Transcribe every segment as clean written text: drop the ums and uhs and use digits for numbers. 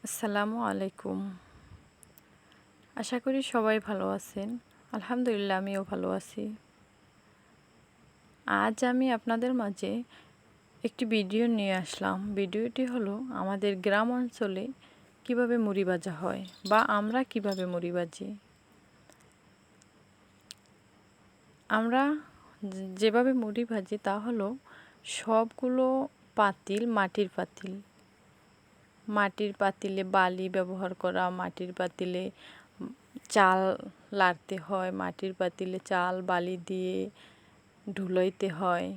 আসসালামু আলাইকুম। আশা করি সবাই ভালো আছেন। আলহামদুলিল্লাহ আমিও ভালো আছি। আজ আমি আপনাদের মাঝে একটি ভিডিও নিয়ে আসলাম। ভিডিওটি হলো আমাদের গ্রাম অঞ্চলে কিভাবে মুড়ি ভাজা হয় বা আমরা কিভাবে মুড়ি ভাজি। আমরা যেভাবে মুড়ি ভাজি তা হলো সবগুলো পাতিল মাটির পাতিলে বালি ব্যবহার করা, মাটির পাতিলে চাল লাড়তে হয়, মাটির পাতিলে চাল বালি দিয়ে ধুলাইতে হয়,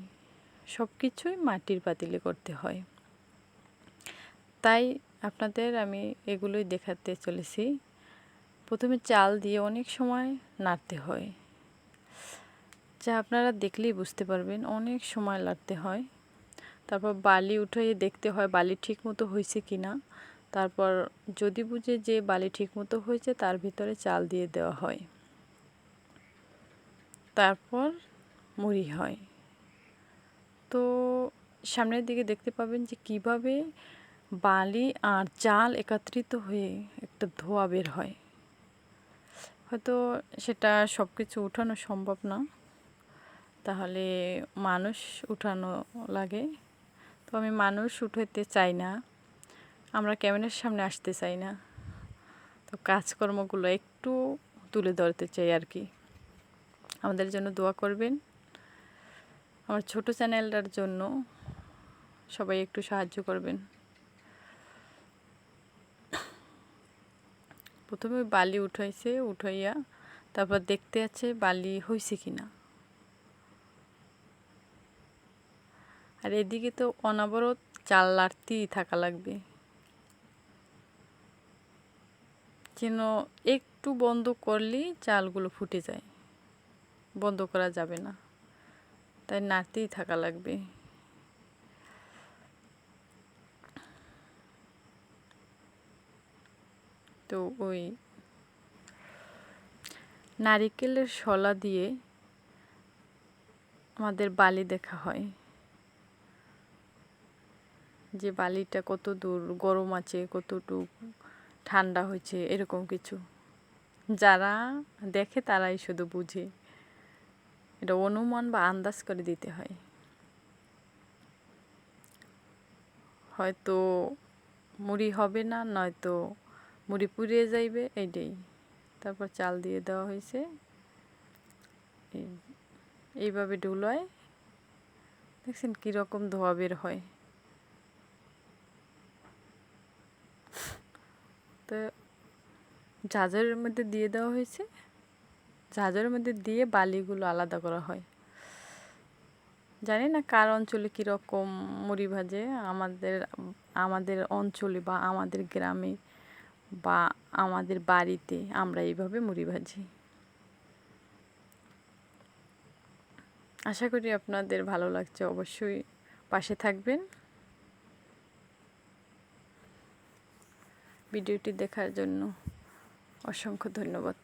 সব কিছুই মাটির পাতিলে করতে হয়। তাই আপনাদের আমি এগুলোই দেখাতে চলেছি। প্রথমে চাল দিয়ে অনেক সময় নাড়তে হয়, যা আপনারা দেখলেই বুঝতে পারবেন অনেক সময় লাড়তে হয়। তারপর বালি উঠিয়ে দেখতে হয় বালি ঠিক মতো হয়েছে কি না। তারপর যদি বুঝে যে বালি ঠিক মতো হয়েছে তার ভিতরে চাল দিয়ে দেওয়া হয়, তারপর মুড়ি হয়। তো সামনের দিকে দেখতে পাবেন যে কিভাবে বালি আর চাল একত্রিত হয়ে একটা ধোঁয়া বের হয়। হয়তো সেটা সব কিছু উঠানো সম্ভব না, তাহলে মানুষ উঠানো লাগে। তো আমি মানুষ উঠাতে চাই না, আমরা ক্যামেরার সামনে আসতে চাই না, তো কাজকর্মগুলো একটু তুলে ধরতে চাই আর কি। আমাদের জন্য দোয়া করবেন। আমার ছোট চ্যানেলটার জন্য সবাই একটু সাহায্য করবেন। প্রথমে বালি উঠাইয়া তারপর দেখতে আছে বালি হয়েছে কিনা। আর এদিকে তো অনবরত চাল লাড়তেই থাকা লাগবে, যেন একটু বন্ধ করলেই চালগুলো ফুটে যায়, বন্ধ করা যাবে না, তাই নাড়তেই থাকা লাগবে। তো ওই নারিকেলের শলা দিয়ে আমাদের বালি দেখা হয়, যে বালিটা কত দূর গরম আছে, কতটুকু ঠান্ডা হয়েছে, এরকম কিছু যারা দেখে তারাই শুধু বুঝে। এটা অনুমান বা আন্দাজ করে দিতে হয়। হয়তো মুড়ি হবে না, নয়তো মুড়ি পুড়িয়ে যাইবে, এইটাই। তারপর চাল দিয়ে দেওয়া হয়েছে, এইভাবে ডুলায় দেখছেন কীরকম ধোয়া বের হয়। তো ঝাঁঝরের মধ্যে দিয়ে দেওয়া হয়েছে, ঝাঁঝরের মধ্যে দিয়ে বালিগুলো আলাদা করা হয়। জানি না কার অঞ্চলে কীরকম মুড়ি ভাজে। আমাদের অঞ্চলে বা আমাদের গ্রামে বা আমাদের বাড়িতে আমরা এইভাবে মুড়ি ভাজি। আশা করি আপনাদের ভালো লাগছে, অবশ্যই পাশে থাকবেন। ভিডিওটি দেখার জন্য অসংখ্য ধন্যবাদ।